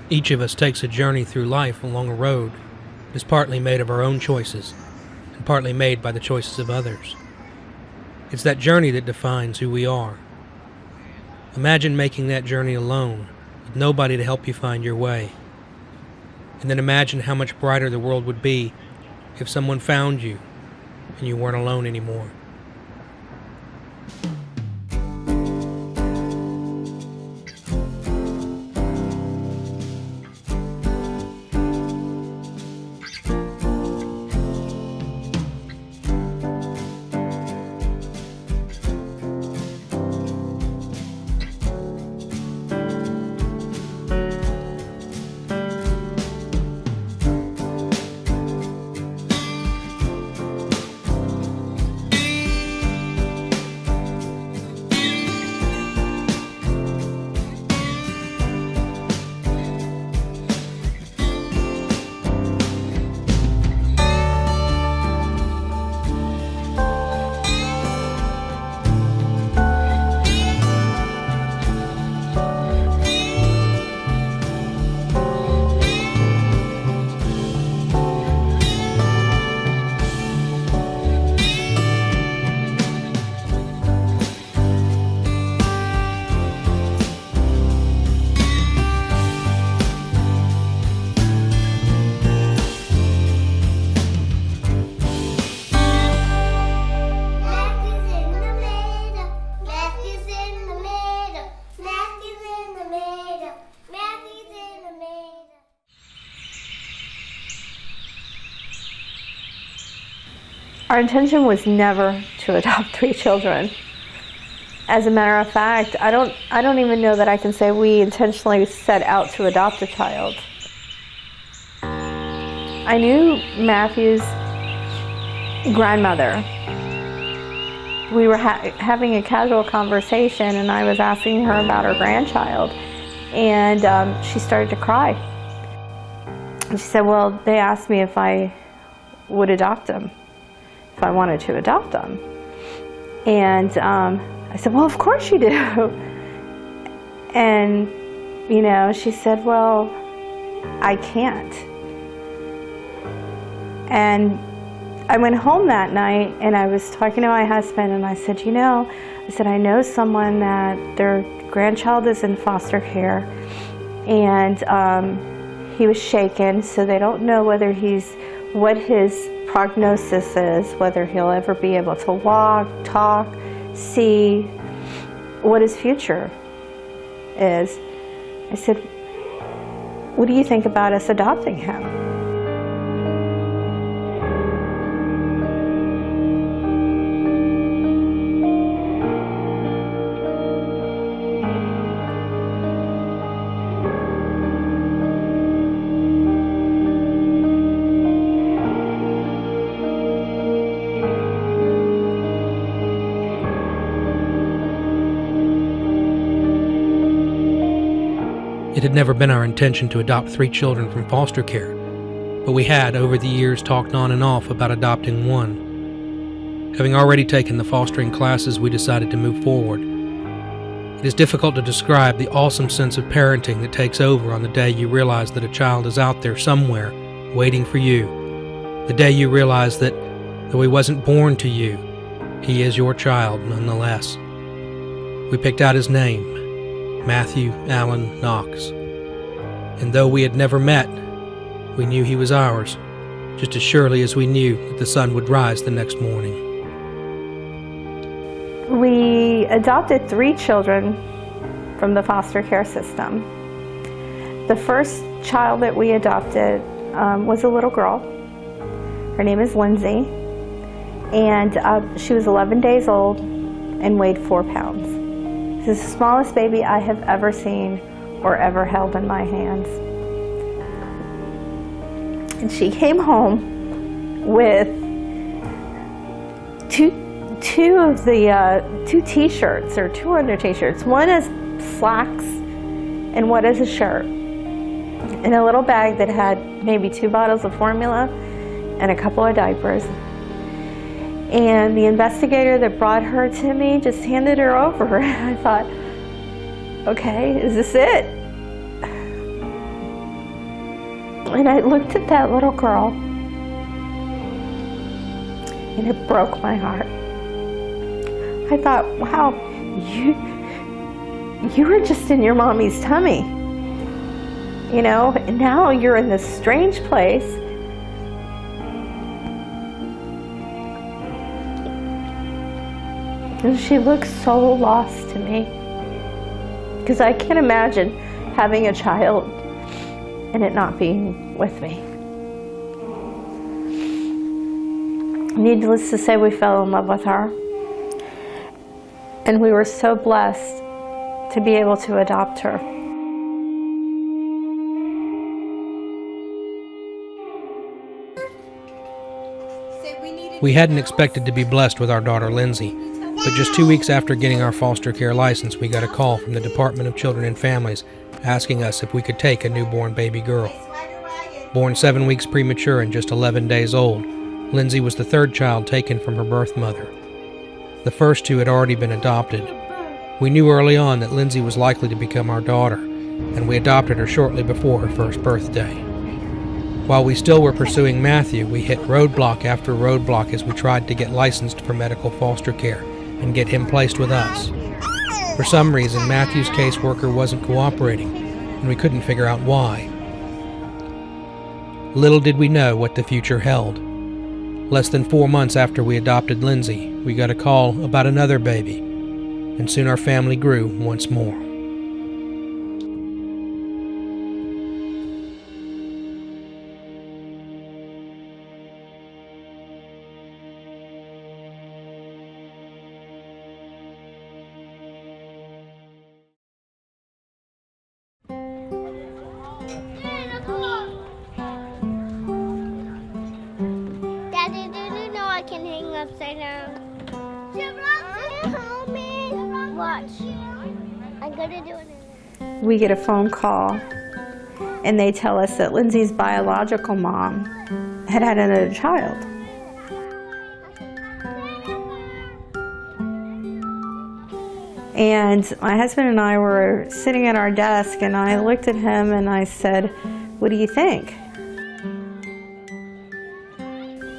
Each of us takes a journey through life along a road that is partly made of our own choices and partly made by the choices of others. It's that journey that defines who we are. Imagine making that journey alone, with nobody to help you find your way. And then imagine how much brighter the world would be if someone found you and you weren't alone anymore. Our intention was never to adopt 3 children. As a matter of fact, I don't even know that I can say we intentionally set out to adopt a child. I knew Matthew's grandmother. We were having a casual conversation, and I was asking her about her grandchild, and she started to cry. And she said, well, they asked me if I would adopt him, if I wanted to adopt them. And I said, well, of course you do. And, you know, she said, well, I can't. And I went home that night and I was talking to my husband and I said, you know, I know someone that their grandchild is in foster care and he was shaken, so they don't know what his prognosis is, whether he'll ever be able to walk, talk, see, what his future is. I said, what do you think about us adopting him? It had never been our intention to adopt 3 children from foster care, but we had, over the years, talked on and off about adopting one. Having already taken the fostering classes, we decided to move forward. It is difficult to describe the awesome sense of parenting that takes over on the day you realize that a child is out there somewhere, waiting for you. The day you realize that, though he wasn't born to you, he is your child nonetheless. We picked out his name, Matthew Allen Knox. And though we had never met, we knew he was ours, just as surely as we knew that the sun would rise the next morning. We adopted 3 children from the foster care system. The first child that we adopted was a little girl. Her name is Lindsay, and she was 11 days old and weighed 4 pounds. This is the smallest baby I have ever seen or ever held in my hands. And she came home with two t-shirts or 2 under t-shirts. One is slacks and one is a shirt. And a little bag that had maybe 2 bottles of formula and a couple of diapers. And the investigator that brought her to me just handed her over. And I thought, okay, is this it? And I looked at that little girl, and it broke my heart. I thought, wow, you were just in your mommy's tummy, you know, and now you're in this strange place. And she looks so lost to me, because I can't imagine having a child and it not being with me. Needless to say, we fell in love with her. And we were so blessed to be able to adopt her. We hadn't expected to be blessed with our daughter Lindsay, but just 2 weeks after getting our foster care license, we got a call from the Department of Children and Families asking us if we could take a newborn baby girl. Born 7 weeks premature and just 11 days old, Lindsay was the third child taken from her birth mother. The first two had already been adopted. We knew early on that Lindsay was likely to become our daughter, and we adopted her shortly before her first birthday. While we still were pursuing Matthew, we hit roadblock after roadblock as we tried to get licensed for medical foster care and get him placed with us. For some reason, Matthew's caseworker wasn't cooperating, and we couldn't figure out why. Little did we know what the future held. Less than 4 months after we adopted Lindsay, we got a call about another baby, and soon our family grew once more. Daddy, did you know I can hang upside down? Help me! Watch. I'm gonna do it. We get a phone call, and they tell us that Lindsay's biological mom had another child. And my husband and I were sitting at our desk, and I looked at him and I said, "What do you think?"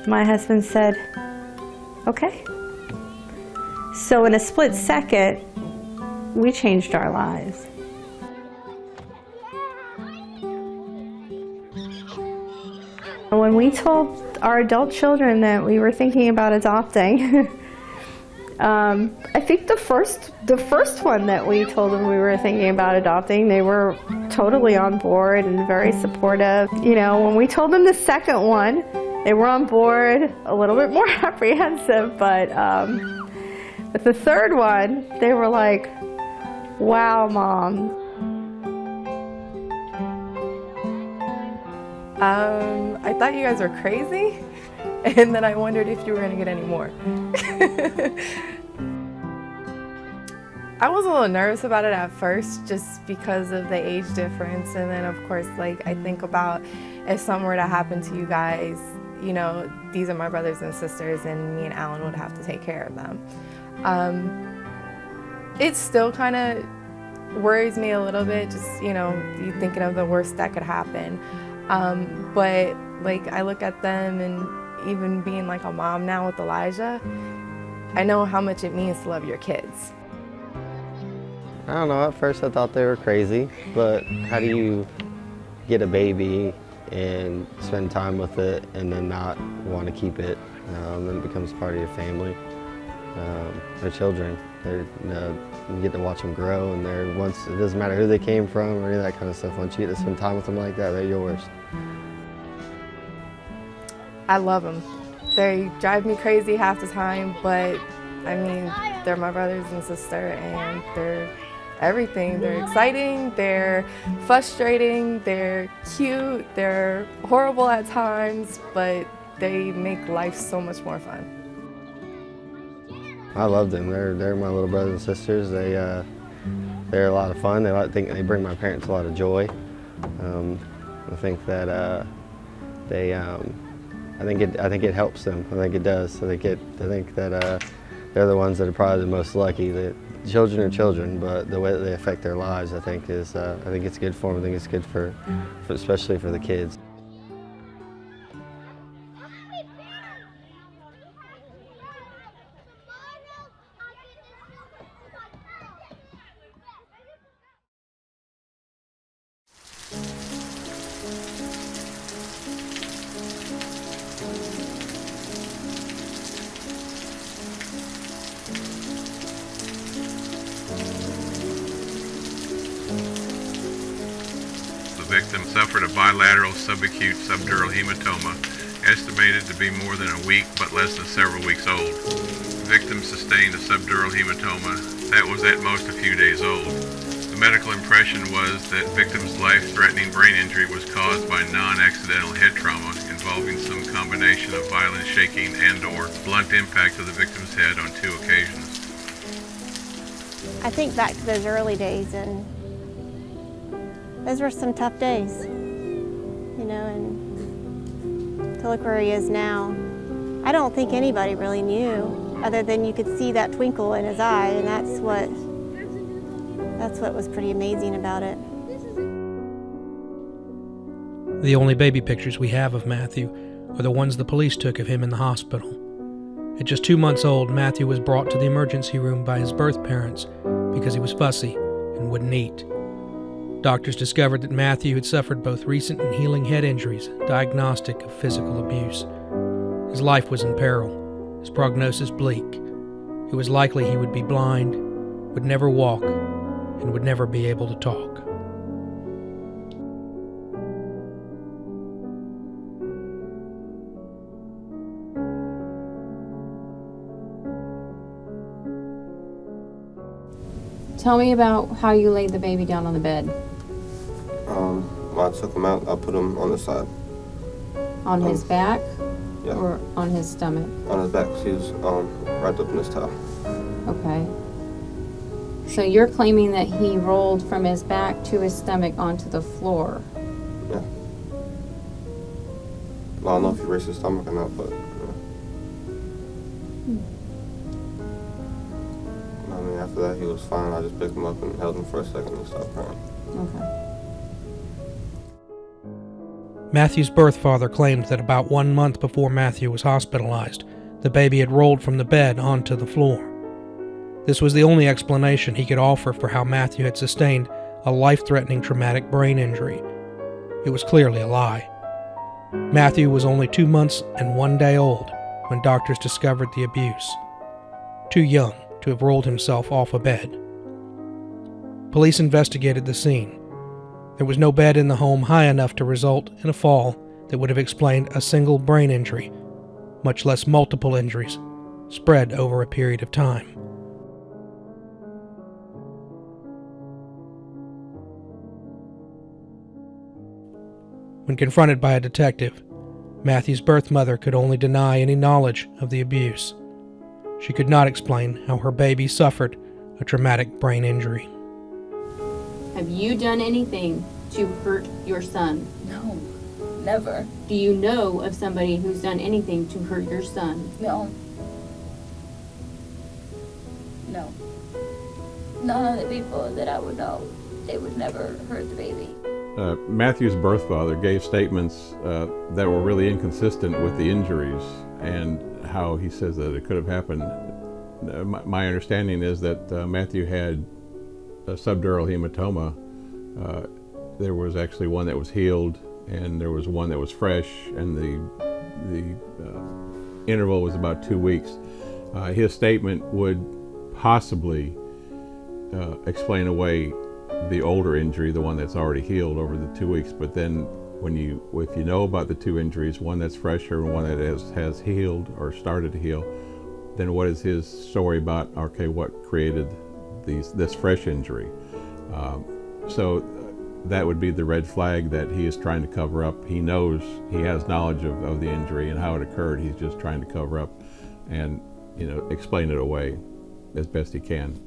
My husband said, "Okay." So in a split second, we changed our lives. When we told our adult children that we were thinking about adopting, I think the first one that we told them we were thinking about adopting, they were totally on board and very supportive. You know, when we told them the second one, they were on board, a little bit more apprehensive, but the third one, they were like, "Wow, Mom." I thought you guys were crazy, and then I wondered if you were going to get any more. I was a little nervous about it at first just because of the age difference, and then of course, like, I think about if something were to happen to you guys, you know, these are my brothers and sisters, and me and Alan would have to take care of them. It still kind of worries me a little bit, just, you know, you thinking of the worst that could happen. But like, I look at them, and even being like a mom now with Elijah, I know how much it means to love your kids. I don't know, at first I thought they were crazy, but how do you get a baby and spend time with it and then not want to keep it? Then it becomes part of your family. They're children. You get to watch them grow, and it doesn't matter who they came from or any of that kind of stuff. Once you get to spend time with them like that, they're yours. I love them. They drive me crazy half the time, but I mean, they're my brothers and sister, and they're everything. They're exciting, they're frustrating, they're cute, they're horrible at times, but they make life so much more fun. I love them. They're my little brothers and sisters. They're a lot of fun. They bring my parents a lot of joy. I think that I think it helps them. I think it does. I think that they're the ones that are probably the most lucky. That children are children, but the way that they affect their lives, I think it's good for them. I think it's good for especially for the kids. suffered a bilateral subacute subdural hematoma, estimated to be more than a week but less than several weeks old. The victim sustained a subdural hematoma that was at most a few days old. The medical impression was that victim's life-threatening brain injury was caused by non-accidental head trauma involving some combination of violent shaking and/or blunt impact of the victim's head on 2 occasions. I think back to those early days, and those were some tough days, you know, and to look where he is now, I don't think anybody really knew, other than you could see that twinkle in his eye, and that's what was pretty amazing about it. The only baby pictures we have of Matthew are the ones the police took of him in the hospital. At just 2 months old, Matthew was brought to the emergency room by his birth parents because he was fussy and wouldn't eat. Doctors discovered that Matthew had suffered both recent and healing head injuries, diagnostic of physical abuse. His life was in peril, his prognosis bleak. It was likely he would be blind, would never walk, and would never be able to talk. Tell me about how you laid the baby down on the bed. When I took him out, I put him on the side. On his back? Yeah. Or on his stomach? On his back, he was wrapped up in his towel. Okay. So you're claiming that he rolled from his back to his stomach onto the floor? Yeah. Well, I don't know if he raised his stomach or not, but I mean, after that, he was fine. I just picked him up and held him for a second and stopped crying. Okay. Matthew's birth father claimed that about 1 month before Matthew was hospitalized, the baby had rolled from the bed onto the floor. This was the only explanation he could offer for how Matthew had sustained a life-threatening traumatic brain injury. It was clearly a lie. Matthew was only 2 months and 1 day old when doctors discovered the abuse. Too young to have rolled himself off a bed. Police investigated the scene. There was no bed in the home high enough to result in a fall that would have explained a single brain injury, much less multiple injuries, spread over a period of time. When confronted by a detective, Matthew's birth mother could only deny any knowledge of the abuse. She could not explain how her baby suffered a traumatic brain injury. Have you done anything to hurt your son? No, never. Do you know of somebody who's done anything to hurt your son? No. No. None of the people that I would know, they would never hurt the baby. Matthew's birth father gave statements that were really inconsistent with the injuries and how he says that it could have happened. My understanding is that Matthew had a subdural hematoma. There was actually one that was healed, and there was one that was fresh, and the interval was about 2 weeks. His statement would possibly explain away the older injury, the one that's already healed over the 2 weeks. But then, if you know about the 2 injuries, one that's fresher and one that has healed or started to heal, then what is his story about? Okay, what created this fresh injury? So that would be the red flag that he is trying to cover up. He knows, he has knowledge of the injury and how it occurred. He's just trying to cover up and explain it away as best he can.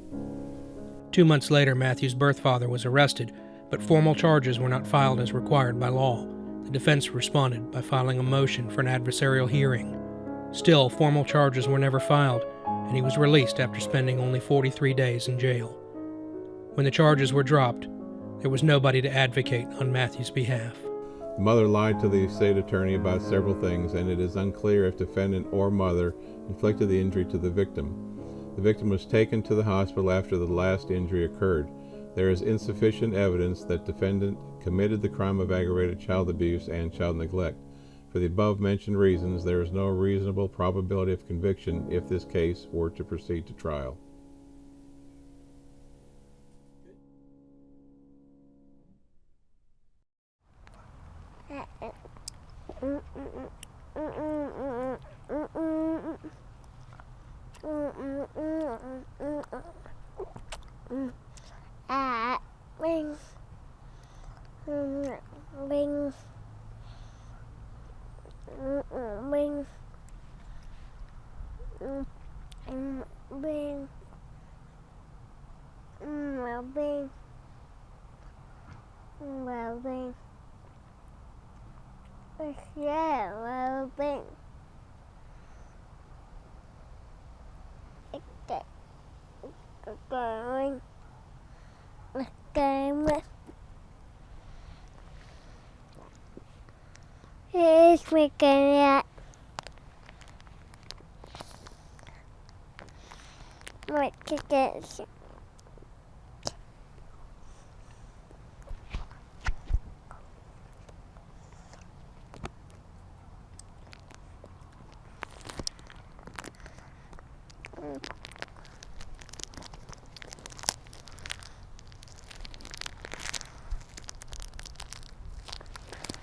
2 months later, Matthew's birth father was arrested, but formal charges were not filed as required by law. The defense responded by filing a motion for an adversarial hearing. Still, formal charges were never filed, and he was released after spending only 43 days in jail. When the charges were dropped, there was nobody to advocate on Matthew's behalf. The mother lied to the state attorney about several things, and it is unclear if defendant or mother inflicted the injury to the victim. The victim was taken to the hospital after the last injury occurred. There is insufficient evidence that defendant committed the crime of aggravated child abuse and child neglect. For the above-mentioned reasons, there is no reasonable probability of conviction if this case were to proceed to trial.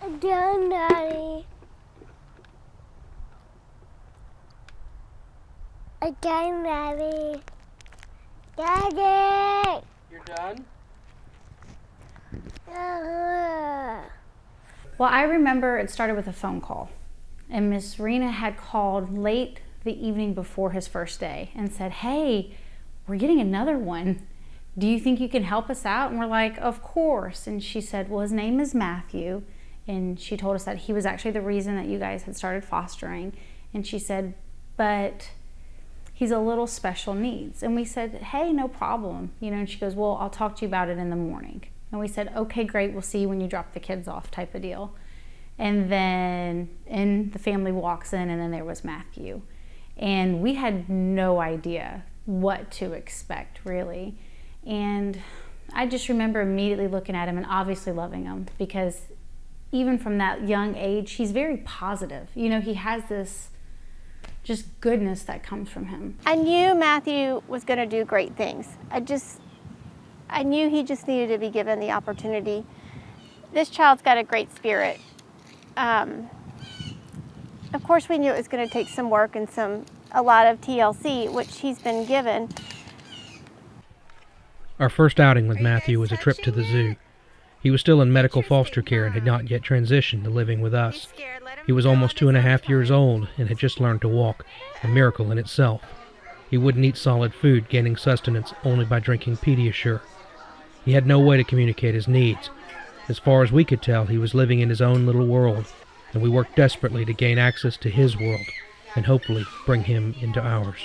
Again, Daddy. Again, Daddy. Daddy! You're done? Well, I remember it started with a phone call, and Miss Rena had called late the evening before his first day and said, "Hey, we're getting another one. Do you think you can help us out?" And we're like, "Of course." And she said, "Well, his name is Matthew." And she told us that he was actually the reason that you guys had started fostering. And she said, "But he's a little special needs." And we said, "Hey, no problem." You know, and she goes, "Well, I'll talk to you about it in the morning." And we said, "Okay, great, we'll see you when you drop the kids off," type of deal. And then the family walks in, and then there was Matthew. And we had no idea what to expect, really. And I just remember immediately looking at him and obviously loving him, because even from that young age, he's very positive. You know, he has this just goodness that comes from him. I knew Matthew was going to do great things. I knew he just needed to be given the opportunity. This child's got a great spirit. Of course, we knew it was going to take some work and a lot of TLC, which he's been given. Our first outing with Matthew was a trip to the zoo. He was still in medical foster care and had not yet transitioned to living with us. He was almost 2.5 years old and had just learned to walk, a miracle in itself. He wouldn't eat solid food, gaining sustenance only by drinking Pediasure. He had no way to communicate his needs. As far as we could tell, he was living in his own little world, and we worked desperately to gain access to his world and hopefully bring him into ours.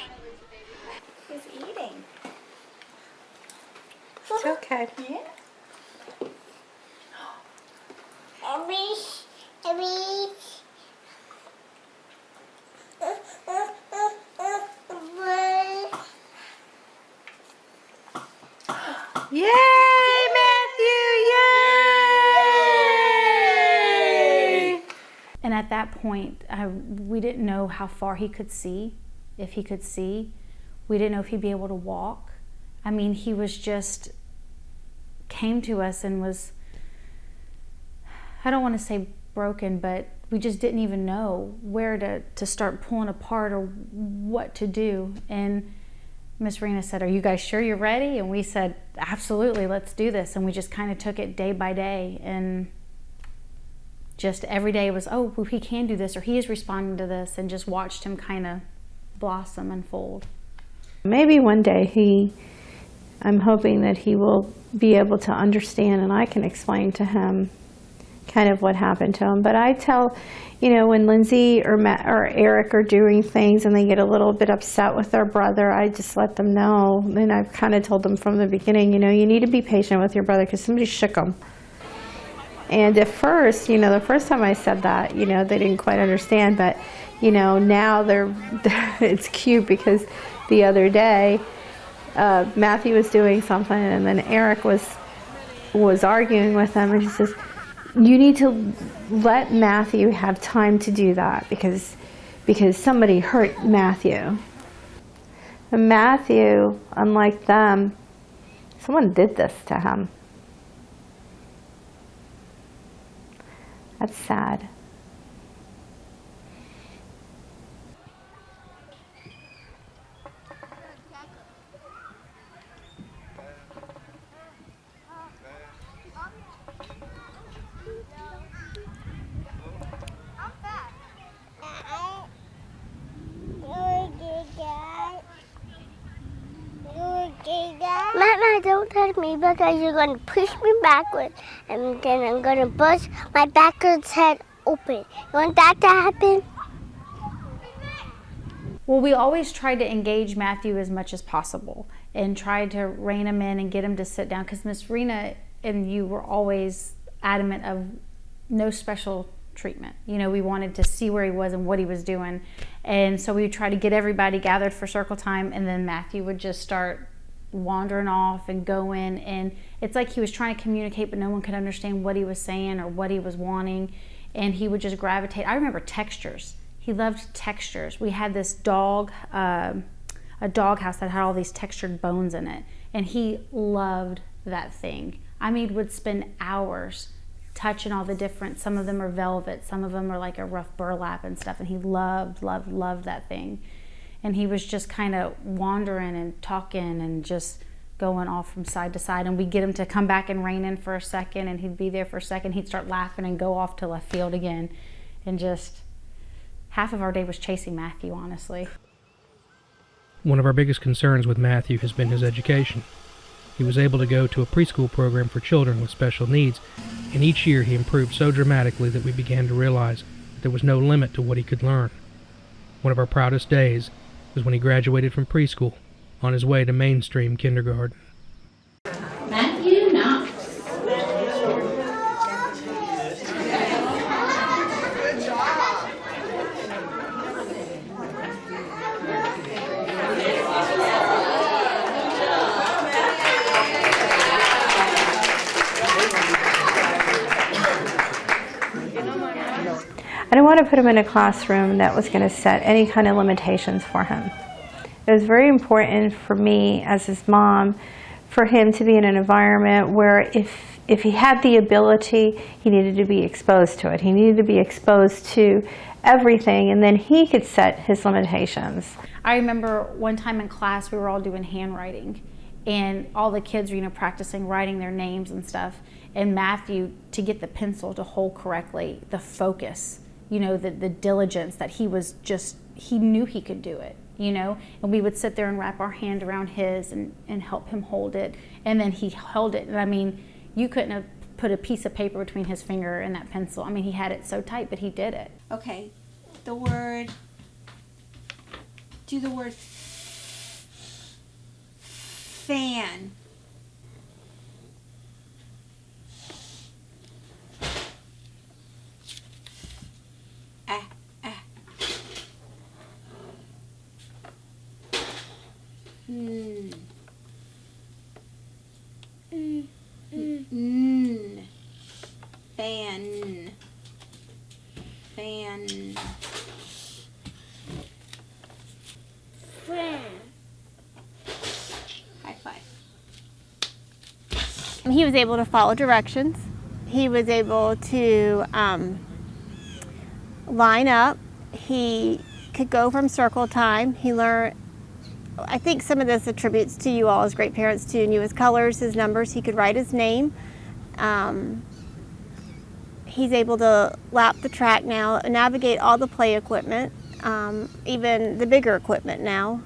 He's eating. It's okay. Yeah. Yay, Matthew! Yay! And at that point, we didn't know how far he could see, if he could see. We didn't know if he'd be able to walk. I mean, he was just, came to us and was, I don't want to say broken, but we just didn't even know where to start pulling apart or what to do. And Miss Rena said, "Are you guys sure you're ready?" And we said, "Absolutely, let's do this." And we just kind of took it day by day, and just every day was, oh, well, he can do this, or he is responding to this, and just watched him kind of blossom and fold. Maybe one day I'm hoping that he will be able to understand, and I can explain to him kind of what happened to him. But I tell, when Lindsay or Matt or Eric are doing things and they get a little bit upset with their brother, I just let them know. And I've kind of told them from the beginning, you need to be patient with your brother because somebody shook him. And at first, the first time I said that, they didn't quite understand. But, now it's cute because the other day, Matthew was doing something and then Eric was arguing with him, and he says, "You need to let Matthew have time to do that because somebody hurt Matthew." And Matthew, unlike them, someone did this to him. That's sad. me because you're going to push me backwards, and then I'm going to bust my backwards head open. You want that to happen? Well, we always tried to engage Matthew as much as possible and tried to rein him in and get him to sit down, because Miss Rena and you were always adamant of no special treatment. You know, we wanted to see where he was and what he was doing. And so we would try to get everybody gathered for circle time, and then Matthew would just start wandering off and going, and it's like he was trying to communicate, but no one could understand what he was saying or what he was wanting, and he would just gravitate. I remember textures. He loved textures. We had this dog, a dog house that had all these textured bones in it, and he loved that thing. I mean, would spend hours touching all the different, some of them are velvet, some of them are like a rough burlap and stuff, and he loved that thing. And he was just kind of wandering and talking and just going off from side to side, and we'd get him to come back and rein in for a second, and he'd be there for a second, he'd start laughing and go off to left field again, and just half of our day was chasing Matthew, honestly. One of our biggest concerns with Matthew has been his education. He was able to go to a preschool program for children with special needs, and each year he improved so dramatically that we began to realize that there was no limit to what he could learn. One of our proudest days was when he graduated from preschool on his way to mainstream kindergarten. Matthew Knox. I didn't want to put him in a classroom that was going to set any kind of limitations for him. It was very important for me as his mom for him to be in an environment where if he had the ability, he needed to be exposed to it. He needed to be exposed to everything, and then he could set his limitations. I remember one time in class we were all doing handwriting, and all the kids were, practicing writing their names and stuff, and Matthew, to get the pencil to hold correctly, the focus, the diligence that he knew he could do it, and we would sit there and wrap our hand around his and help him hold it, and then he held it, and I mean, you couldn't have put a piece of paper between his finger and that pencil. I mean, he had it so tight, but he did it. Okay, do the word fan. Fan. High five. He was able to follow directions. He was able to line up. He could go from circle time. He learned, I think some of this attributes to you all as great parents too. Knew his colors, his numbers. He could write his name. He's able to lap the track now, navigate all the play equipment, even the bigger equipment now.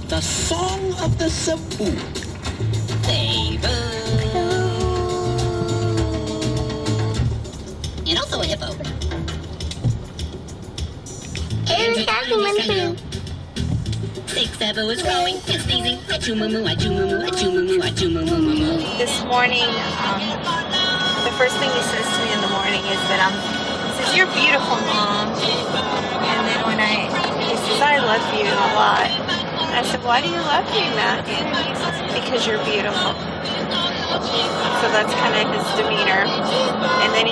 The song of the Cebu. And also a hippo. Six Cebu is growing, it's sneezing. Achu-moo-moo, achu-moo-moo, achu-moo-moo, achu-moo-moo-moo. This morning, the first thing he says to me in the morning is that he says, "You're beautiful, Mom." And then he says, "I love you a lot." And I said, "Why do you love me, Matthew?" And he says, "Because you're beautiful." So that's kind of his demeanor. And then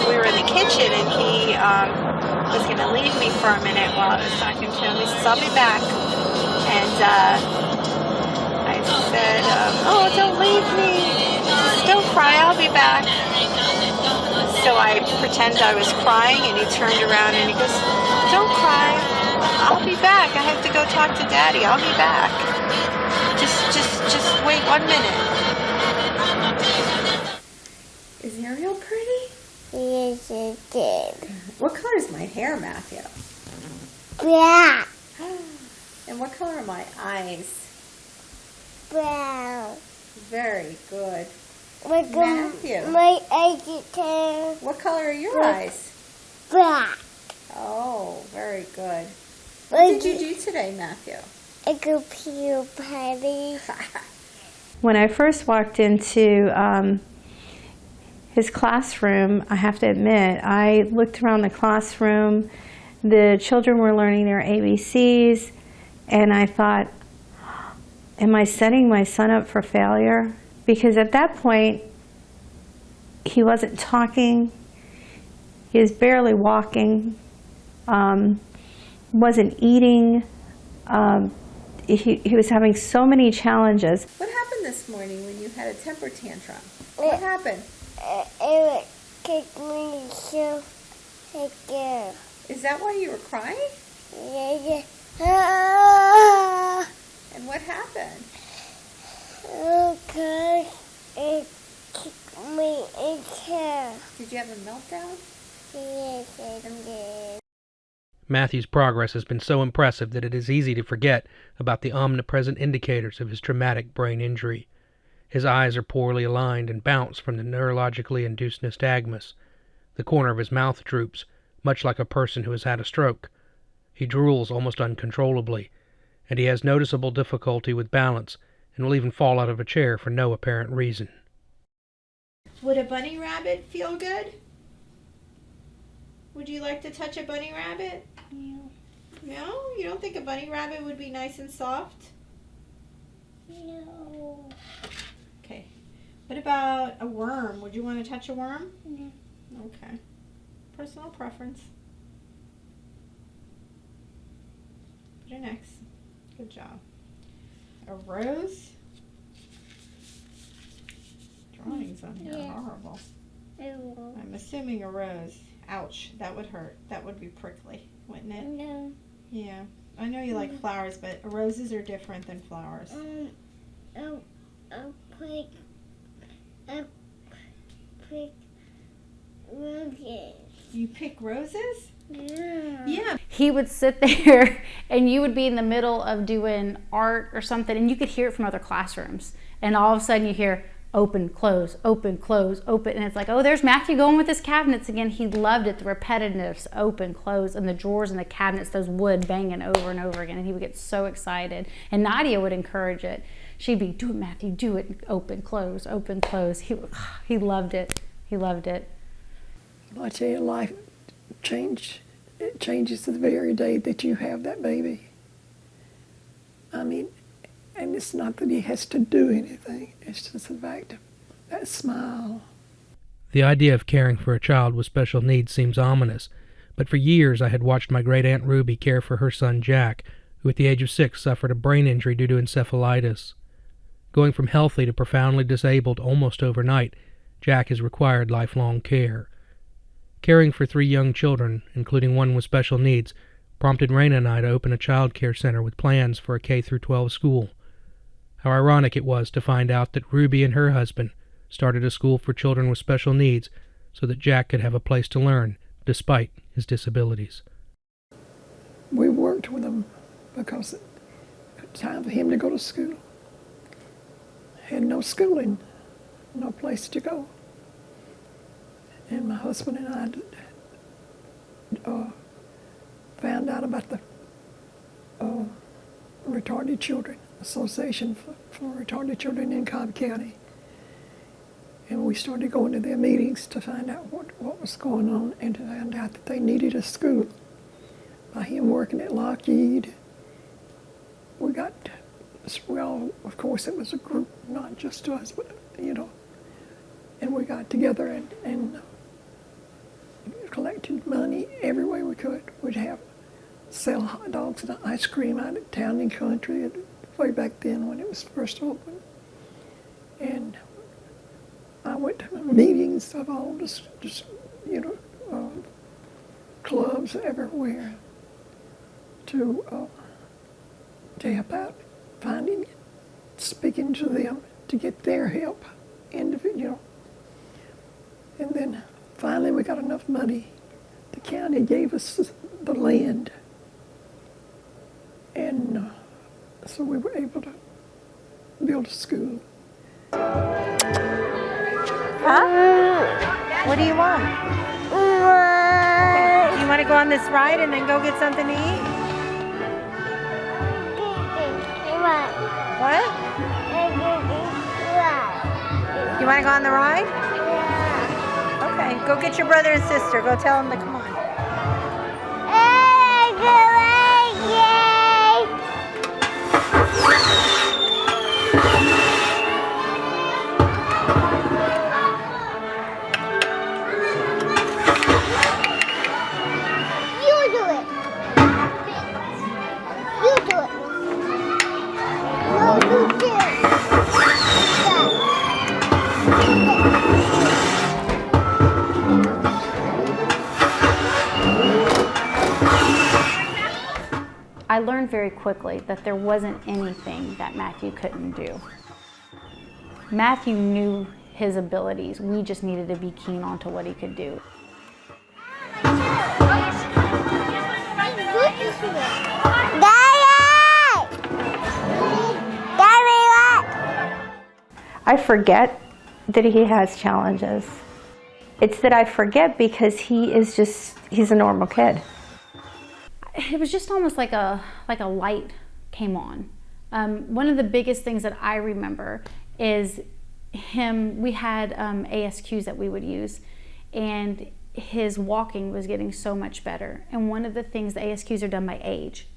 we were in the kitchen, and he was going to leave me for a minute while I was talking to him. He says, "I'll be back." And I said, "Oh, don't leave me." He says, "Don't cry, I'll be back." So I pretended I was crying, and he turned around and he goes, "Don't cry, I'll be back. I have to go talk to Daddy. I'll be back. Just wait 1 minute." Is Ariel pretty? Yes, it did. What color is my hair, Matthew? Black. And what color are my eyes? Brown. Very good. Matthew. What color are your eyes? Black. Oh, very good. What did you do today, Matthew? I go pee party. When I first walked into his classroom, I have to admit, I looked around the classroom. The children were learning their ABCs, and I thought, am I setting my son up for failure? Because at that point, he wasn't talking, he was barely walking, wasn't eating, he was having so many challenges. What happened this morning when you had a temper tantrum? What happened? It kicked me so again. Is that why you were crying? Yeah. And what happened? Because it kicked me again. Did you have a meltdown? Yes, I did. Matthew's progress has been so impressive that it is easy to forget about the omnipresent indicators of his traumatic brain injury. His eyes are poorly aligned and bounce from the neurologically induced nystagmus. The corner of his mouth droops, much like a person who has had a stroke. He drools almost uncontrollably, and he has noticeable difficulty with balance and will even fall out of a chair for no apparent reason. Would a bunny rabbit feel good? Would you like to touch a bunny rabbit? No. No? You don't think a bunny rabbit would be nice and soft? No. Okay. What about a worm? Would you want to touch a worm? No. Okay. Personal preference. Put it next. Good job. A rose? Drawings on here are horrible. I'm assuming a rose. Ouch, that would hurt. That would be prickly, wouldn't it? No. Yeah. I know you like flowers, but roses are different than flowers. I'll pick roses. You pick roses? Yeah. Yeah. He would sit there and you would be in the middle of doing art or something and you could hear it from other classrooms. And all of a sudden you hear open, close, open, close, open. And it's like, oh, there's Matthew going with his cabinets again. He loved it, the repetitiveness, open, close, and the drawers and the cabinets, those wood banging over and over again. And he would get so excited. And Nadia would encourage it. She'd be, do it, Matthew, do it, open, close, open, close. He loved it. He loved it. I tell you, life it changes the very day that you have that baby. I mean, and it's not that he has to do anything. It's just the fact of that smile. The idea of caring for a child with special needs seems ominous, but for years I had watched my great-aunt Ruby care for her son Jack, who at the age of 6 suffered a brain injury due to encephalitis. Going from healthy to profoundly disabled almost overnight, Jack has required lifelong care. Caring for 3 young children, including one with special needs, prompted Raina and I to open a child care center with plans for a K-12 school. How ironic it was to find out that Ruby and her husband started a school for children with special needs so that Jack could have a place to learn despite his disabilities. We worked with him because it was time for him to go to school. Had no schooling, no place to go. And my husband and I found out about the Retarded Children Association for Retarded Children in Cobb County. And we started going to their meetings to find out what was going on and to find out that they needed a school. By him working at Lockheed, of course it was a group, not just us, but, and we got together and collected money every way we could. We'd sell hot dogs and ice cream out at Town and Country way back then when it was first opened. And I went to meetings of all this clubs everywhere to help out, speaking to them to get their help, individual. And then finally we got enough money. The county gave us the land. And so we were able to build a school. Huh? What do you want? Do you want to go on this ride and then go get something to eat? What? You want to go on the ride? Yeah. Okay, go get your brother and sister. Go tell them to come on. I learned very quickly that there wasn't anything that Matthew couldn't do. Matthew knew his abilities. We just needed to be keen on to what he could do. I forget that he has challenges. It's that I forget because he's a normal kid. It was just almost like a light came on. One of the biggest things that I remember is we had ASQs that we would use, and his walking was getting so much better. And one of the things, the ASQs are done by age,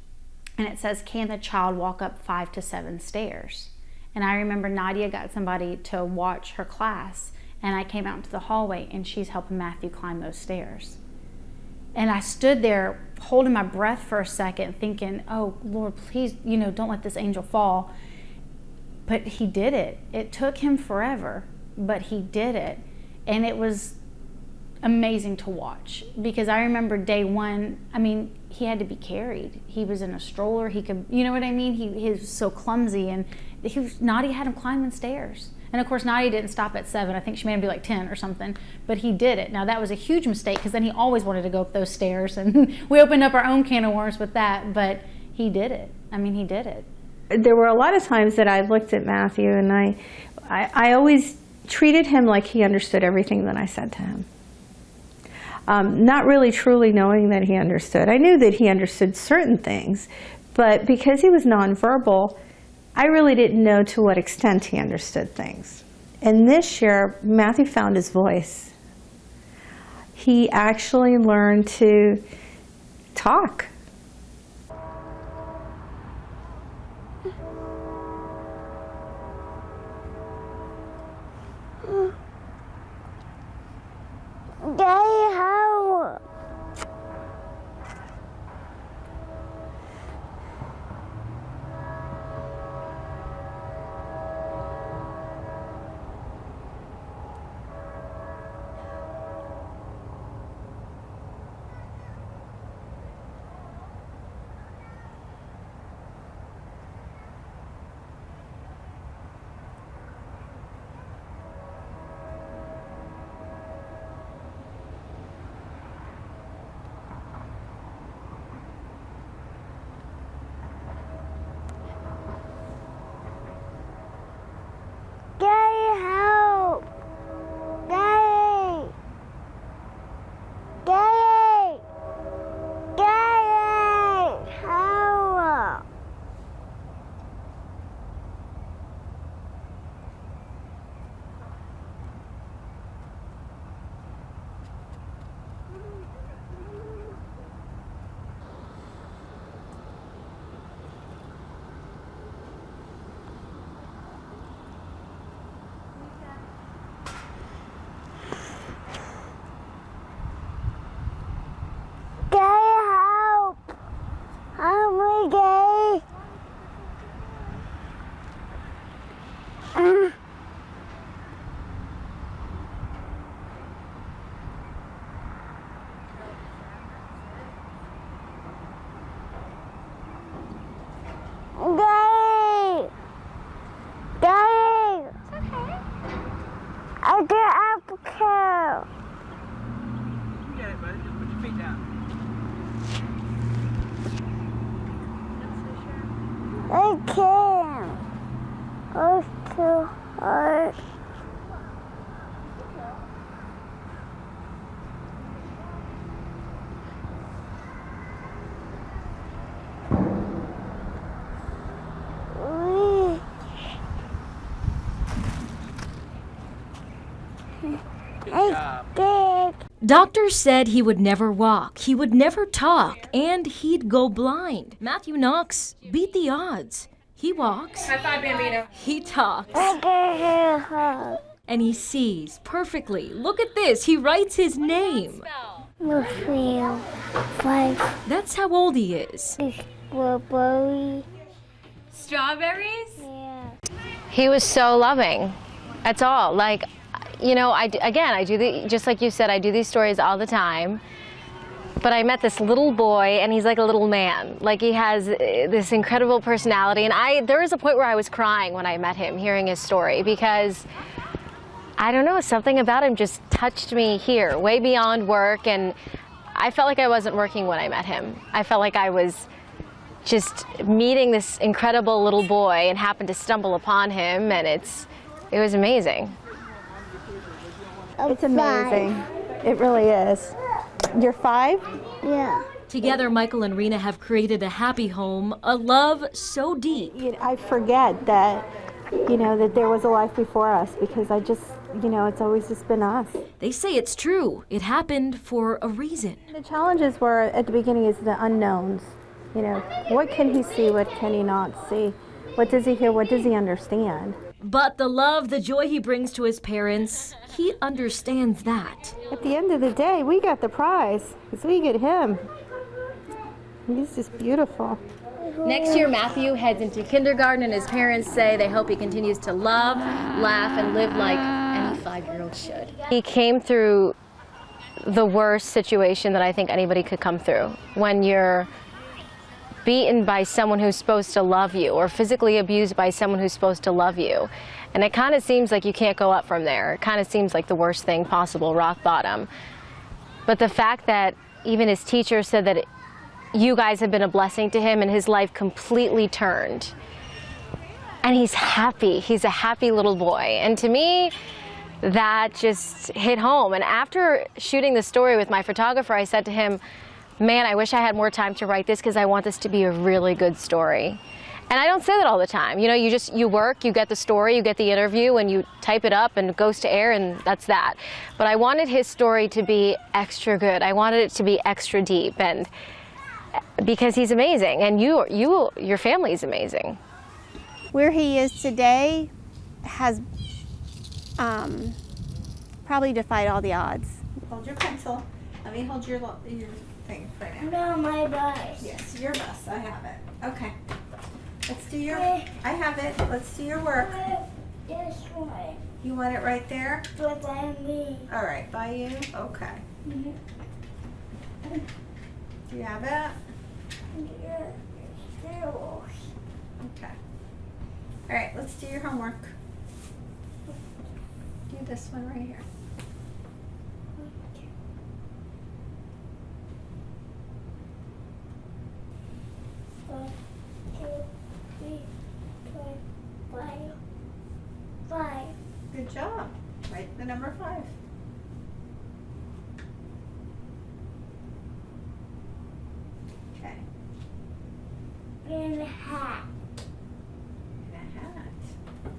and it says, can the child walk up 5 to 7 stairs? And I remember Nadia got somebody to watch her class, and I came out into the hallway and she's helping Matthew climb those stairs. And I stood there holding my breath for a second thinking, oh Lord, please, don't let this angel fall. But he did it. It took him forever, but he did it. And it was amazing to watch, because I remember day one, he had to be carried. He was in a stroller. He could, you know what I mean? He was so clumsy, and Nadia had him climbing stairs. And of course, Nadia didn't stop at 7. I think she made him be like 10 or something, but he did it. Now that was a huge mistake, because then he always wanted to go up those stairs, and we opened up our own can of worms with that, but he did it. He did it. There were a lot of times that I looked at Matthew, and I always treated him like he understood everything that I said to him. Not really truly knowing that he understood. I knew that he understood certain things, but because he was nonverbal, I really didn't know to what extent he understood things. And this year, Matthew found his voice. He actually learned to talk. I can't. It's too hard. Doctors said he would never walk, he would never talk, and he'd go blind. Matthew Knox beat the odds. He walks. High five, Bambino. He talks. And he sees perfectly. Look at this. He writes his name. That's how old he is. Strawberries? Yeah. He was so loving. That's all. Like, you know, just like you said, I do these stories all the time. But I met this little boy, and he's like a little man. Like, he has this incredible personality. And there was a point where I was crying when I met him, hearing his story, because I don't know, something about him just touched me here, way beyond work. And I felt like I wasn't working when I met him. I felt like I was just meeting this incredible little boy and happened to stumble upon him, and it was amazing. It's amazing. It really is. You're 5? Yeah. Together, Michael and Rena have created a happy home, a love so deep. I forget that, that there was a life before us, because I just, it's always just been us. They say it's true. It happened for a reason. The challenges were, at the beginning, is the unknowns. What can he see? What can he not see? What does he hear? What does he understand? But the love, the joy he brings to his parents, he understands that. At the end of the day, we got the prize, because we get him. He's just beautiful. Next year, Matthew heads into kindergarten, and his parents say they hope he continues to love, laugh, and live like any 5-year-old should. He came through the worst situation that I think anybody could come through. When you're beaten by someone who's supposed to love you, or physically abused by someone who's supposed to love you. And it kind of seems like you can't go up from there. It kind of seems like the worst thing possible, rock bottom. But the fact that even his teacher said that you guys have been a blessing to him, and his life completely turned. And he's happy. He's a happy little boy. And to me, that just hit home. And after shooting the story with my photographer, I said to him, man, I wish I had more time to write this, because I want this to be a really good story. And I don't say that all the time. You work, you get the story, you get the interview, and you type it up, and it goes to air, and that's that. But I wanted his story to be extra good. I wanted it to be extra deep, and because he's amazing, and your family is amazing. Where he is today has probably defied all the odds. Hold your pencil. Let me hold your thing right now. No, my bus. Yes, your bus. I have it. Okay. Let's do your. I have it. Let's do your work. This one. You want it right there? But by me. All right, by you. Okay. Mm-hmm. Do you have it? Yeah. Okay. All right. Let's do your homework. Do this one right here. Five. Good job. Write the number 5. Okay. And a hat. And a hat.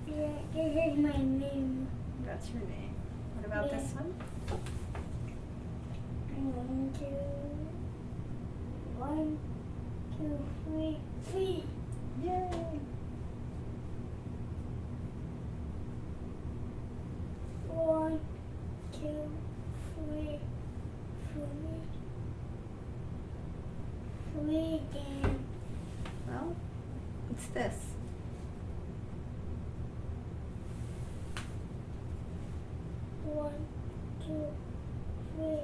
Yeah, this is my name. That's your name. What about this one? 1, 2, 1, 2, 3, 3. Yay! One, 2, 3, 3 again. Well, what's this? One, 2, 3,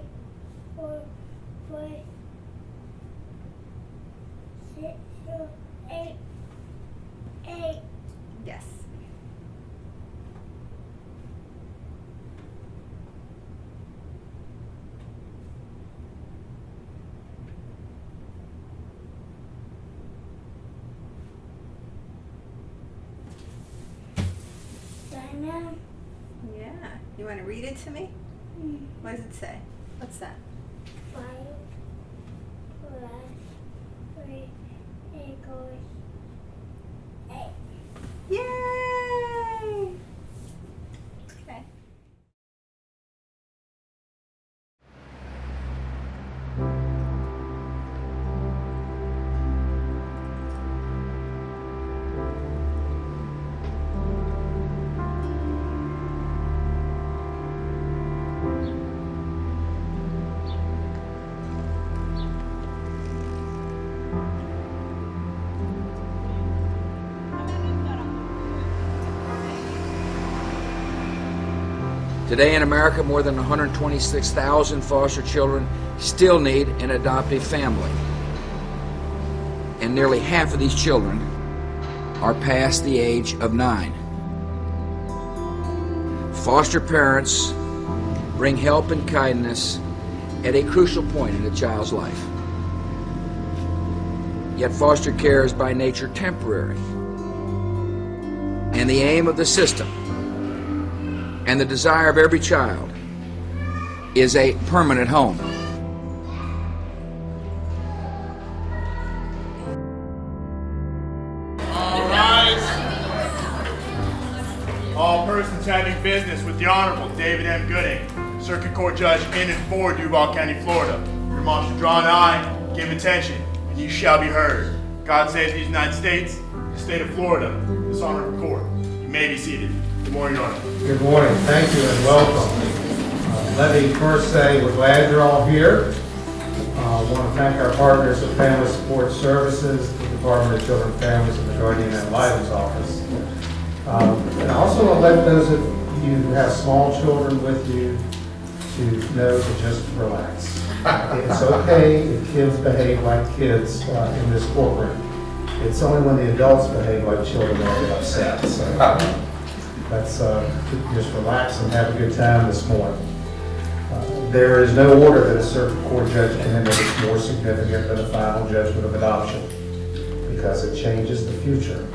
4, 5, 6, 7, 8. 8. Yes. Dana? Yeah. You want to read it to me? What does it say? What's that? 5 plus 3 equals 8. Yay! Okay. Today in America, more than 126,000 foster children still need an adoptive family. And nearly half of these children are past the age of 9. Foster parents bring help and kindness at a crucial point in a child's life. Yet foster care is by nature temporary. And the aim of the system and the desire of every child is a permanent home. All rise. All persons having business with the Honorable David M. Gooding, Circuit Court Judge in and for Duval County, Florida. Your mom should draw an eye, give attention, and you shall be heard. God save the United States, the state of Florida, this honorable court. You may be seated. Good morning, Your Honor. Good morning. Thank you and welcome. Let me first say we're glad you're all here. I want to thank our partners at Family Support Services, the Department of Children, Families, and the Guardian Ad Litem's office. And I also want to let those of you who have small children with you to know to just relax. It's okay if kids behave like kids in this courtroom. It's only when the adults behave like children that get upset. So let's just relax and have a good time this morning. There is no order that a circuit court judge can enter that's more significant than a final judgment of adoption, because it changes the future.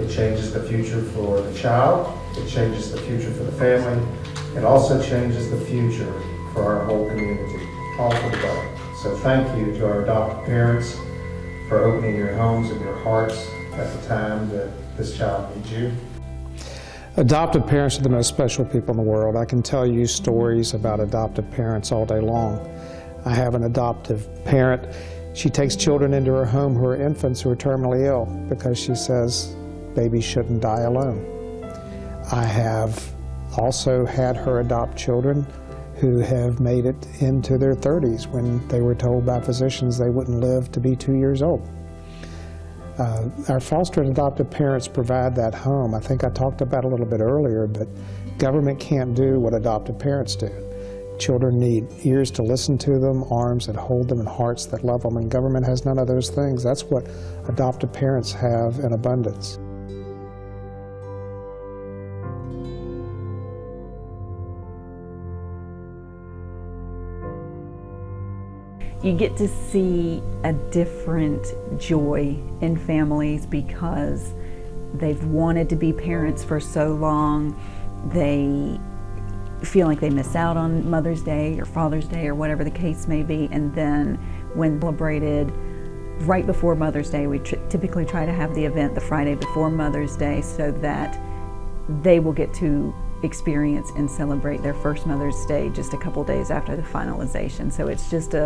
It changes the future for the child, it changes the future for the family, it also changes the future for our whole community, all for the better. So thank you to our adopted parents for opening your homes and your hearts at the time that this child needs you. Adoptive parents are the most special people in the world. I can tell you stories about adoptive parents all day long. I have an adoptive parent. She takes children into her home who are infants who are terminally ill because she says babies shouldn't die alone. I have also had her adopt children who have made it into their 30s when they were told by physicians they wouldn't live to be 2 years old. Our foster and adoptive parents provide that home. I think I talked about it a little bit earlier, but government can't do what adoptive parents do. Children need ears to listen to them, arms that hold them, and hearts that love them, and government has none of those things. That's what adoptive parents have in abundance. You get to see a different joy in families because they've wanted to be parents for so long. They feel like they miss out on Mother's Day or Father's Day or whatever the case may be, and then when celebrated right before Mother's Day, we typically try to have the event the Friday before Mother's Day so that they will get to experience and celebrate their first Mother's Day just a couple days after the finalization. So it's just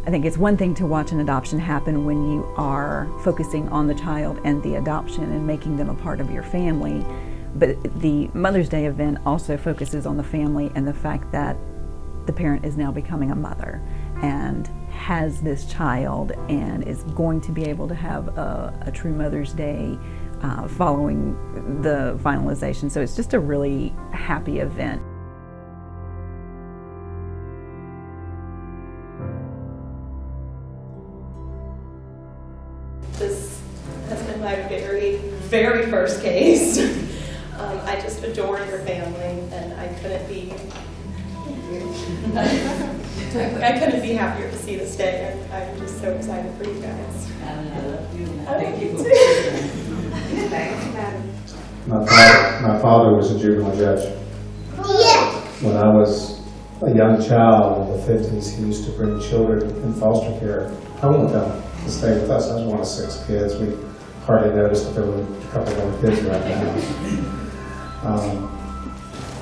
I think it's one thing to watch an adoption happen when you are focusing on the child and the adoption and making them a part of your family, but the Mother's Day event also focuses on the family and the fact that the parent is now becoming a mother and has this child and is going to be able to have a true Mother's Day following the finalization. So it's just a really happy event. This has been my very first case. I just adore your family, and I couldn't be happier to see this day. I'm just so excited for you guys. I love you. I love you too. Thanks, Madam. My father was a juvenile judge. When I was a young child in the 50s, he used to bring children in foster care home with him to stay with us. I was one of 6 kids. We hardly noticed if there were a couple more kids around the house.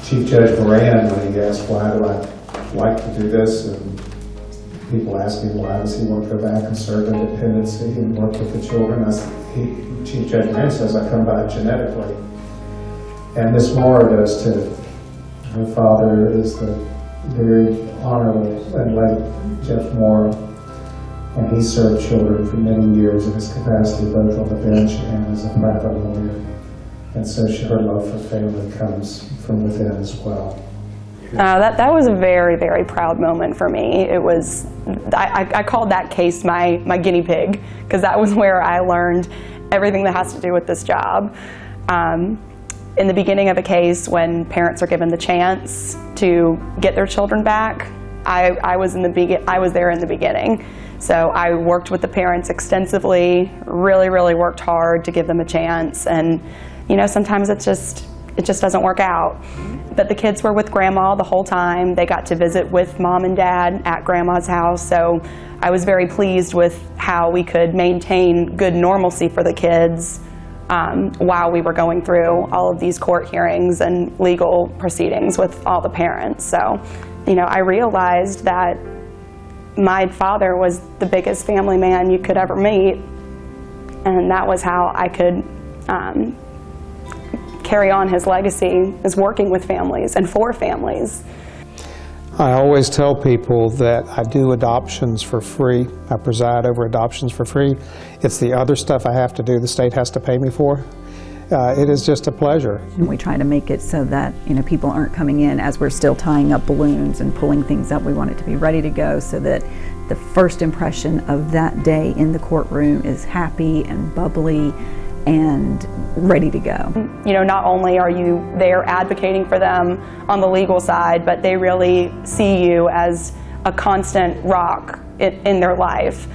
Chief Judge Moran, when he asked why do I like to do this, and people ask me why does he want to go back and serve independency and work with the children, Chief Judge Moran says I come by it genetically. And Miss Moore does too. Her father is the very honorable and late Jeff Moore, and he served children for many years in his capacity both on the bench and as a private lawyer. And so her love for family comes from within as well. That was a very, very proud moment for me. It was, I called that case my guinea pig, because that was where I learned everything that has to do with this job. In the beginning of a case, when parents are given the chance to get their children back, I was there in the beginning. So I worked with the parents extensively, really, really worked hard to give them a chance. And you know, sometimes it just doesn't work out. But the kids were with Grandma the whole time. They got to visit with Mom and Dad at Grandma's house. So I was very pleased with how we could maintain good normalcy for the kids while we were going through all of these court hearings and legal proceedings with all the parents. So, you know, I realized that my father was the biggest family man you could ever meet, and that was how I could carry on his legacy, is working with families and for families. I always tell people that I do adoptions for free. I preside over adoptions for free. It's the other stuff I have to do, the state has to pay me for. It is just a pleasure. And we try to make it so that, you know, people aren't coming in as we're still tying up balloons and pulling things up. We want it to be ready to go so that the first impression of that day in the courtroom is happy and bubbly and ready to go. You know, not only are you there advocating for them on the legal side, but they really see you as a constant rock in their life.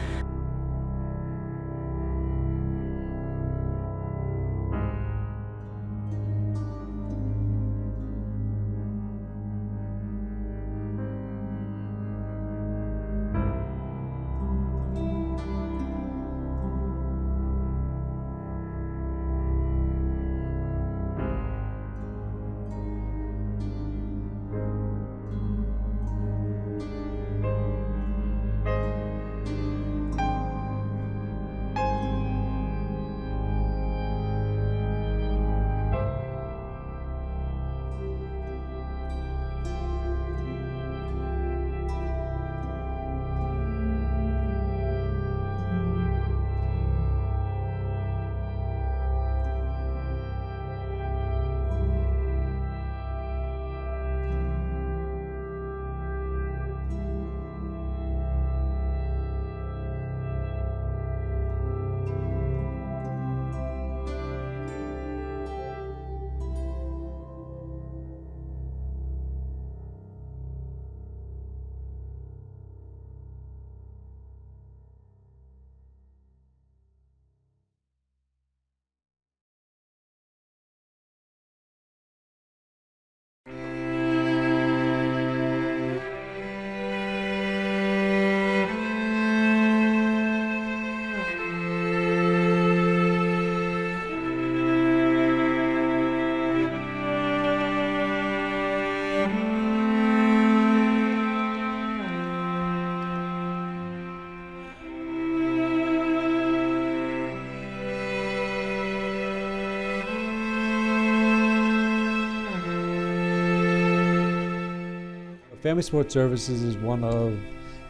Family Support Services is one of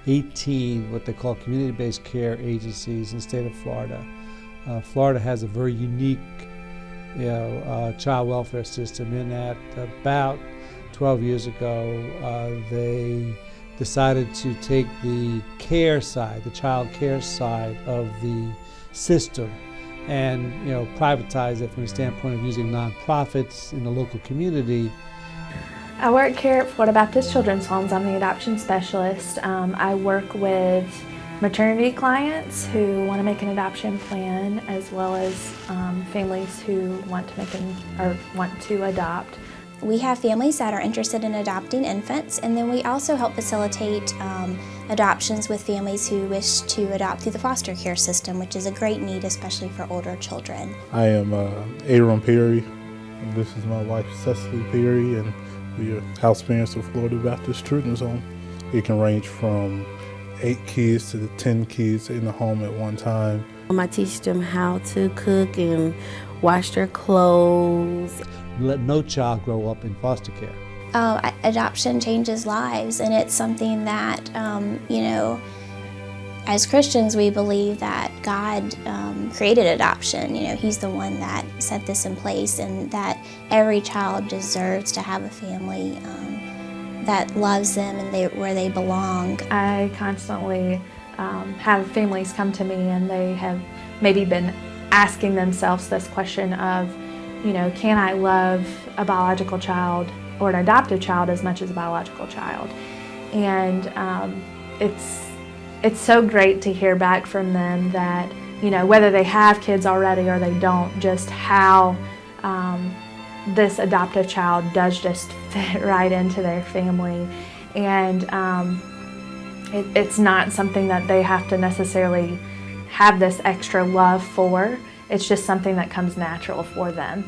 18 what they call community-based care agencies in the state of Florida. Florida has a very unique child welfare system in that about 12 years ago they decided to take the care side, the child care side of the system and privatize it from the standpoint of using nonprofits in the local community. I work here at Florida Baptist Children's Homes. I'm the adoption specialist. I work with maternity clients who want to make an adoption plan, as well as families who want to adopt. We have families that are interested in adopting infants, and then we also help facilitate adoptions with families who wish to adopt through the foster care system, which is a great need, especially for older children. I am Aaron Perry. This is my wife, Cecily Perry, and we are house parents of Florida Baptist Children's Home. It can range from 8 kids to 10 kids in the home at one time. I teach them how to cook and wash their clothes. Let no child grow up in foster care. Adoption changes lives, and it's something that, as Christians, we believe that God created adoption. He's the one that set this in place, and that every child deserves to have a family that loves them and where they belong. I constantly have families come to me and they have maybe been asking themselves this question of, can I love a biological child or an adoptive child as much as a biological child? And it's so great to hear back from them that, whether they have kids already or they don't, just how this adoptive child does just fit right into their family. And it's not something that they have to necessarily have this extra love for. It's just something that comes natural for them.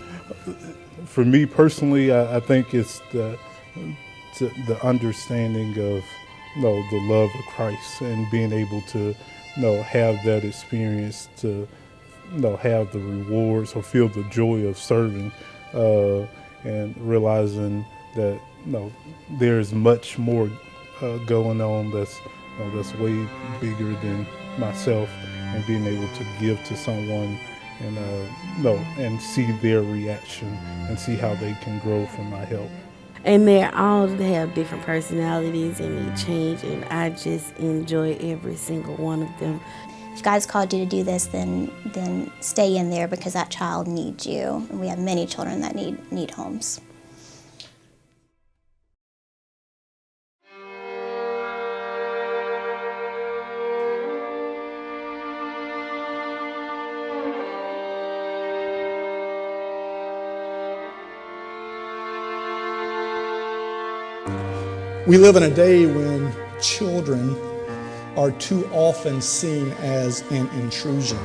For me personally, I think it's the understanding of the love of Christ and being able to have that experience, to have the rewards or feel the joy of serving, and realizing that there's much more going on that's way bigger than myself, and being able to give to someone and see their reaction and see how they can grow from my help. And they all have different personalities and they change, and I just enjoy every single one of them. If God's called you to do this, then stay in there, because that child needs you. And we have many children that need homes. We live in a day when children are too often seen as an intrusion.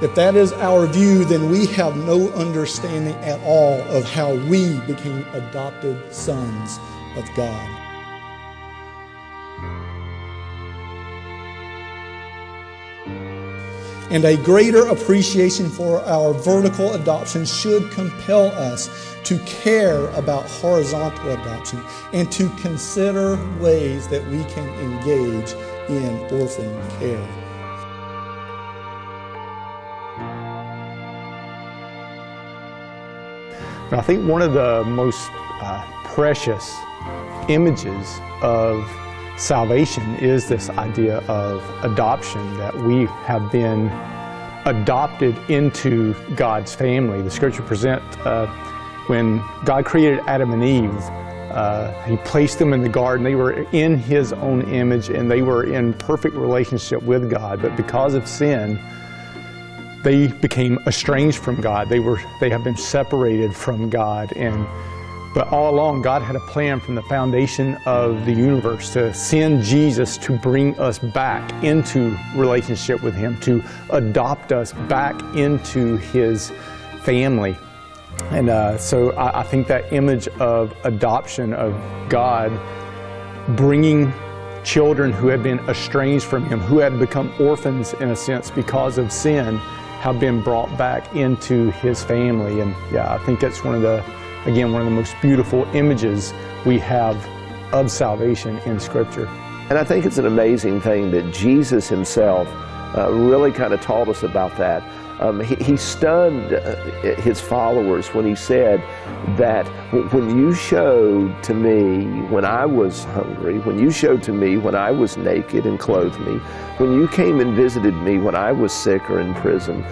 If that is our view, then we have no understanding at all of how we became adopted sons of God. And a greater appreciation for our vertical adoption should compel us to care about horizontal adoption and to consider ways that we can engage in orphan care. I think one of the most precious images of salvation is this idea of adoption, that we have been adopted into God's family. The scripture presents when God created Adam and Eve, He placed them in the garden. They were in His own image and they were in perfect relationship with God, but because of sin, they became estranged from God. They have been separated from God. But all along, God had a plan from the foundation of the universe to send Jesus to bring us back into relationship with Him, to adopt us back into His family. And so I think that image of adoption, of God bringing children who had been estranged from Him, who had become orphans in a sense because of sin, have been brought back into His family. And yeah, I think that's one of the most beautiful images we have of salvation in Scripture. And I think it's an amazing thing that Jesus Himself really kind of taught us about that. He stunned His followers when He said that when you showed to me when I was hungry, when you showed to me when I was naked and clothed me, when you came and visited me when I was sick or in prison,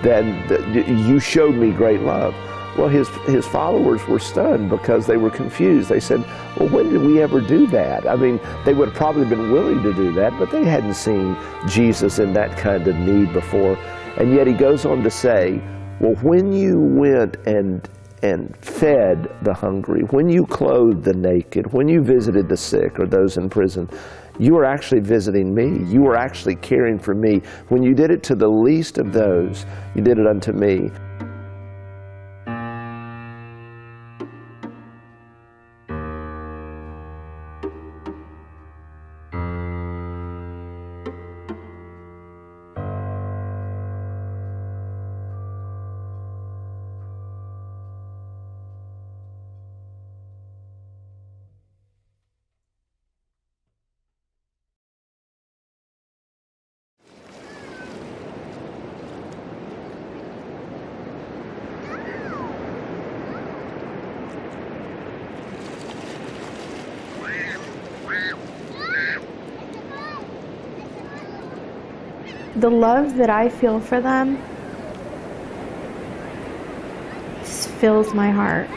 then you showed me great love. Well, his followers were stunned because they were confused. They said, well, when did we ever do that? I mean, they would have probably been willing to do that, but they hadn't seen Jesus in that kind of need before. And yet He goes on to say, well, when you went and fed the hungry, when you clothed the naked, when you visited the sick or those in prison, you were actually visiting me. You were actually caring for me. When you did it to the least of those, you did it unto me. The love that I feel for them just fills my heart.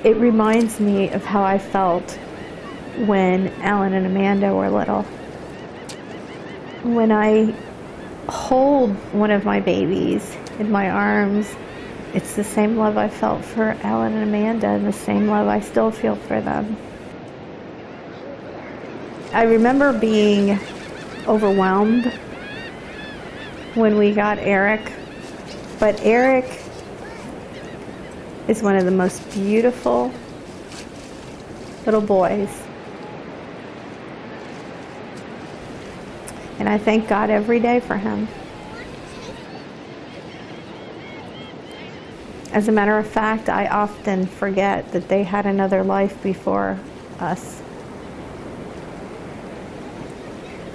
It reminds me of how I felt when Alan and Amanda were little. When I hold one of my babies in my arms, it's the same love I felt for Alan and Amanda and the same love I still feel for them. I remember being overwhelmed when we got Eric, but Eric is one of the most beautiful little boys. And I thank God every day for him. As a matter of fact, I often forget that they had another life before us.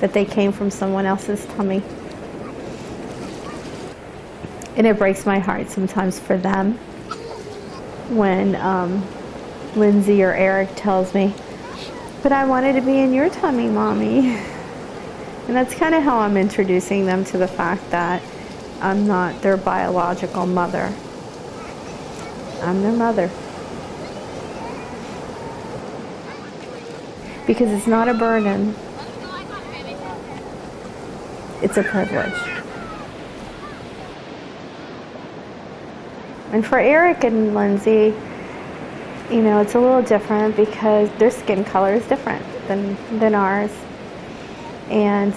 That they came from someone else's tummy. And it breaks my heart sometimes for them when Lindsay or Eric tells me, "But I wanted to be in your tummy, Mommy." And that's kind of how I'm introducing them to the fact that I'm not their biological mother. I'm their mother. Because it's not a burden. It's a privilege. And for Eric and Lindsay, you know, it's a little different because their skin color is different than ours. And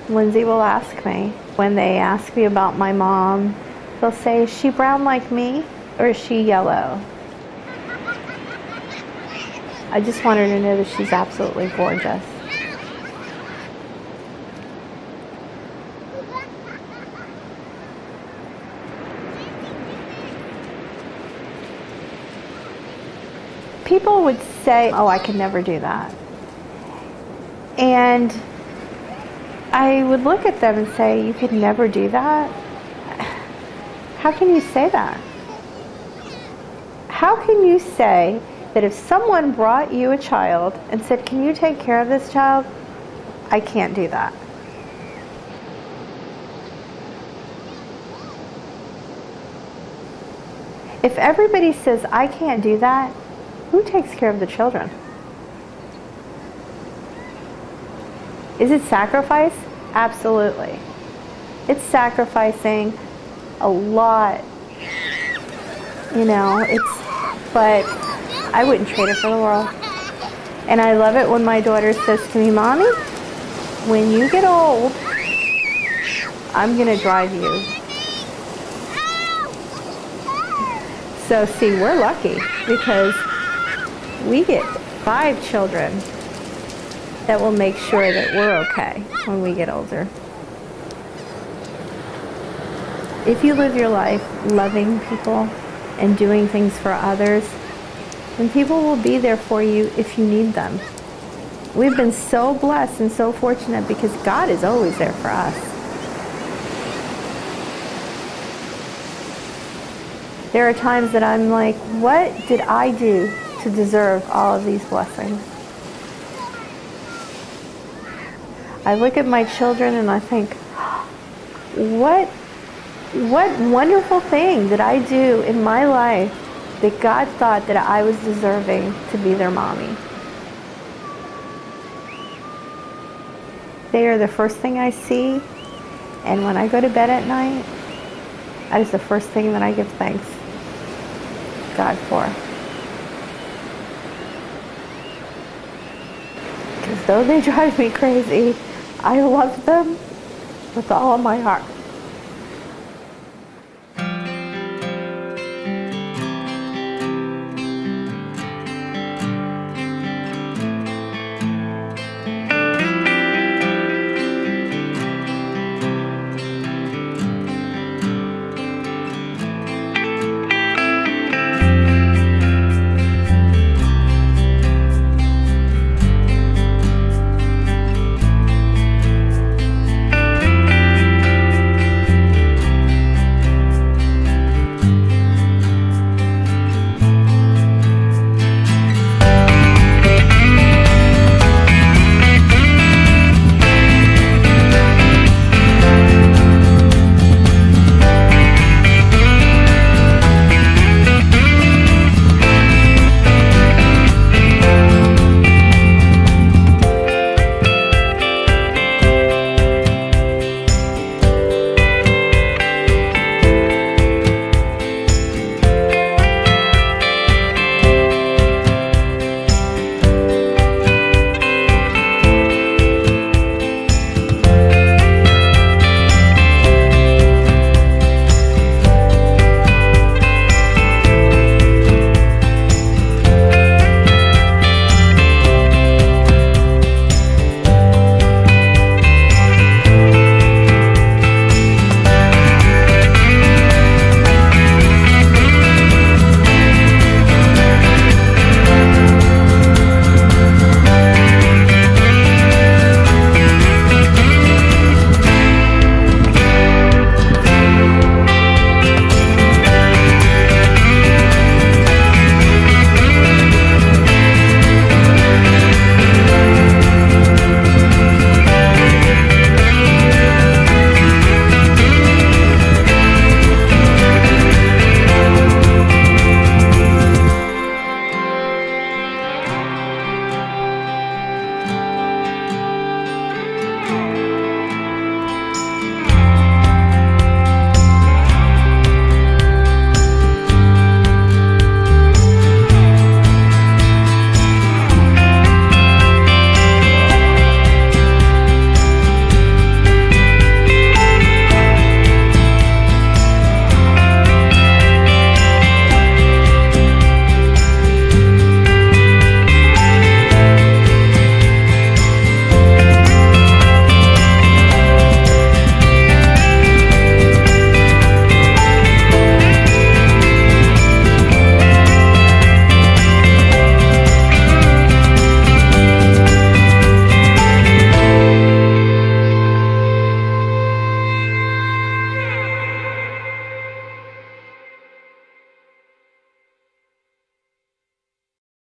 Lindsay will ask me, when they ask me about my mom, they'll say, "Is she brown like me or is she yellow?" I just want her to know that she's absolutely gorgeous. People would say, "Oh, I could never do that." And I would look at them and say, "You could never do that? How can you say that? How can you say that if someone brought you a child and said, 'Can you take care of this child?' I can't do that." If everybody says, "I can't do that," who takes care of the children? Is it sacrifice? Absolutely. It's sacrificing a lot. You know, but I wouldn't trade it for the world. And I love it when my daughter says to me, "Mommy, when you get old, I'm going to drive you." So see, we're lucky because we get 5 children that will make sure that we're okay when we get older. If you live your life loving people and doing things for others, then people will be there for you if you need them. We've been so blessed and so fortunate because God is always there for us. There are times that I'm like, what did I do to deserve all of these blessings? I look at my children and I think, what wonderful thing did I do in my life that God thought that I was deserving to be their mommy? They are the first thing I see, and when I go to bed at night, that is the first thing that I give thanks to God for. Because though they drive me crazy, I love them with all of my heart.